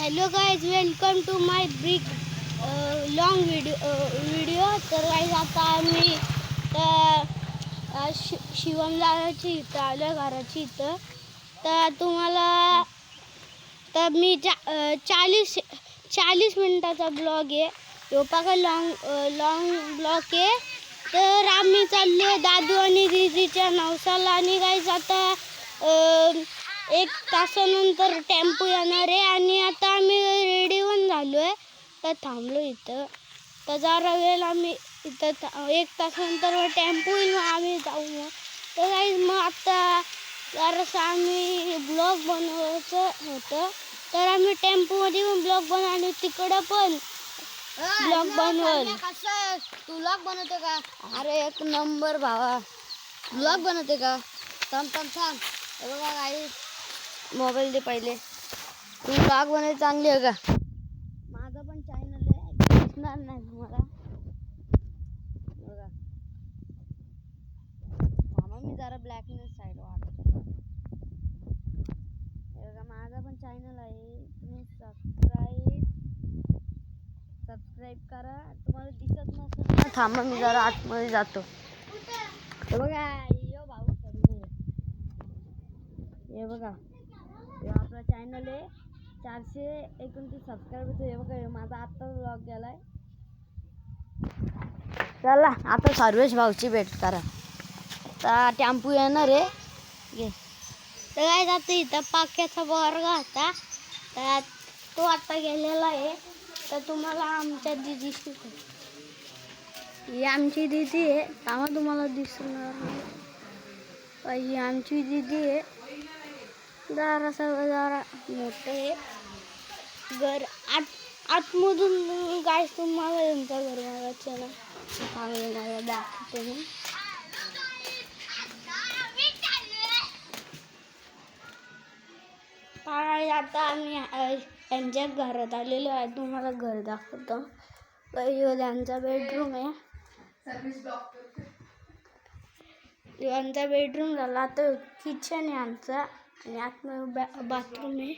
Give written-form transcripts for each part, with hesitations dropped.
Hello guys, welcome to my big long video. तर guys आता आम्ही शिवमदाराची इथं आलो घराची इथं. तर तुम्हाला तर मी 40 मिनिटाचा ब्लॉग आहे तो बघा. लॉंग ब्लॉग आहे. तर आम्ही चाललो दादू आणि दीदीच्या नवसाला. आणि गाईज आता 1 तासानंतर टेम्पो येणार आहे. आणि आता आम्ही रेडी पण झालो आहे. तर थांबलो इथं. तर जरा वेळ आम्ही इथं 1 तासानंतर टेम्पो येईल, आम्ही जाऊ. मग तर गाईज मग आता जरासं आम्ही ब्लॉग बनवायचं होतं. तर आम्ही टेम्पोमध्ये पण ब्लॉग बनवले, तिकडं पण ब्लॉग बनवल. तू ब्लॉग बनवते का? अरे एक नंबर भावा, ब्लॉग बनवते का? थांब. हे बघा काही मोबाईल दे पहिले. तू ब्लॉग बनवायला चांगली आहे का? माझं पण चॅनल आहे, दिसणार नाही तुम्हाला. बघा मामा, मी जरा ब्लॅकनेस साईड वाटतो. हे बघा माझा पण चॅनल आहे, तुम्ही सबस्क्राईब करा. तुम्हाला दिसत नसेल ना, थांबा मी जरा आतमध्ये जातो. हे बघा यो भाऊ हे बघा, हे आपला चॅनल आहे, 429 सबस्क्राईब. हे बघा माझा आत्ता ब्लॉग गेलाय. चला आता सर्वेश भाऊची भेट करा. आता टेम्पो येणार आहे. तर काय जातं इथं पाक्याचा वर्ग होता, तर तो आता गेलेला आहे. तर तुम्हाला आमच्या दीदीशी, ही आमची दीदी आहे. तेव्हा तुम्हाला दिसणार नाही, ही आमची दीदी आहे. जरा मोठं आहे घर. आतमधून काय तुम्हाला यांचं घर मागायचं ना, मला दाखवते मी. आता आम्ही यांच्या घरात आलेलो आहे. तुम्हाला घर दाखवतो. त्यांचा बेडरूम आहे. यांचा बेडरूम झाला. आता किचन आहे आमचा, आणि आतमध्ये बाथरूम आहे.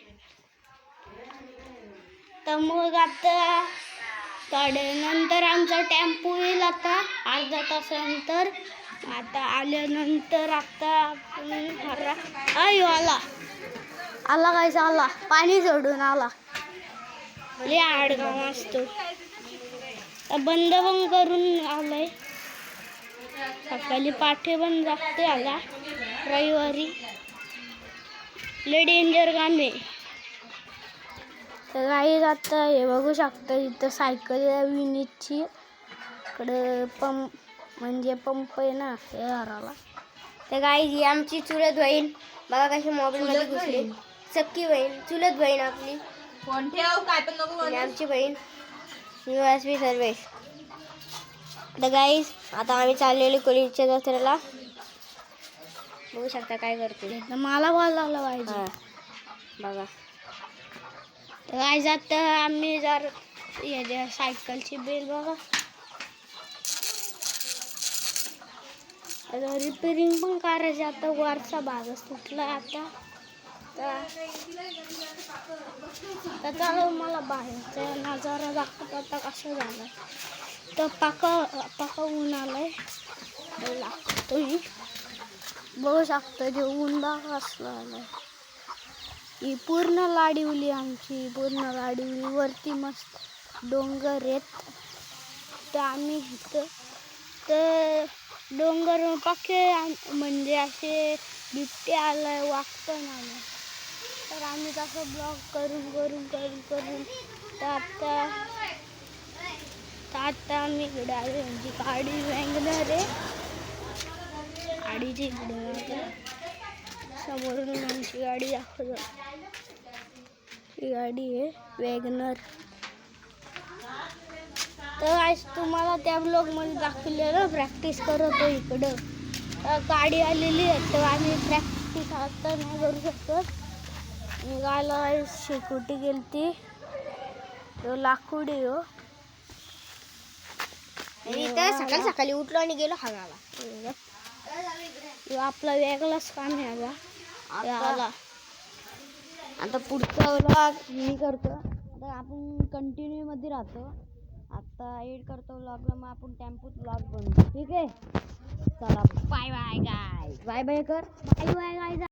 तर मग आता नंतर आमचा टेम्पो येईल आता अर्धा तासानंतर. आता आल्यानंतर आता आला काय आला, पाणी सोडून आला. लय आडगाव असतो. बंद पण करून आलाय. सकाळी पाठे पण जागते आला रविवारी. लय डेंजर काम आहे. तर काही आता हे बघू शकता, इथं सायकल आहे विनीतची. इकडं पंप आहे ना हे घराला. तर काही ही आमची चुलत बहीण बघा कशी मोबाईलमध्ये घुसली. सक्की बहीण, चुलत बहीण आपली. फोन ठेव, काय पण नको बोलू. आमची बहीण निवासवी सर्वेश. तर गाईस आता आम्ही चाललेलो कॉलेजच्या दसऱ्याला. बघू शकता काय करते. मला बोलायला पाहिजे बघा. तर काय जात आम्ही जर सायकलची बेल बघा, आता रिपेरिंग पण करायची. आता वरचा भागच तुटला आता. तर चला मला बाहेरचा नजारा दाखवतो आता कसं झालं. तर पाका ऊन आलाय लागतोय. बघू शकतो जे ऊन बघा कसलं आलंय. ही पूर्ण लाडिवली आमची, पूर्ण लाडिवली. वरती मस्त डोंगर आहेत. तर आम्ही इथं तर डोंगर पाके म्हणजे असे बिबटे आलाय, वाघ पण आलाय. तर आम्ही तसं ब्लॉग करून तर आता आम्ही इकडे आलो. यांची गाडी वॅगनर आहे. गाडीची इकडे समोरून आमची गाडी दाखवतो. ही गाडी आहे वॅगनर. तर आज तुम्हाला त्या ब्लॉगमध्ये दाखवलेलं प्रॅक्टिस करतो इकडं. गाडी आलेली आहे, तर आम्ही प्रॅक्टिस आता नाही करू शकतो. निघायला शेकोटी गेलती, तो लाकूड हो. इथं सकाळी उठलो आणि गेलो हागाला. आपला वेगळाच काम आहे आला. आता पुढचा व्लॉग मी करतो. आपण कंटिन्यू मध्ये राहतो. आता एड करतो व्लॉगला, मग आपण टेम्पोत व्लॉग बनवू. ठीक आहे, चला bye bye guy. Bye bye कर. Bye bye guys.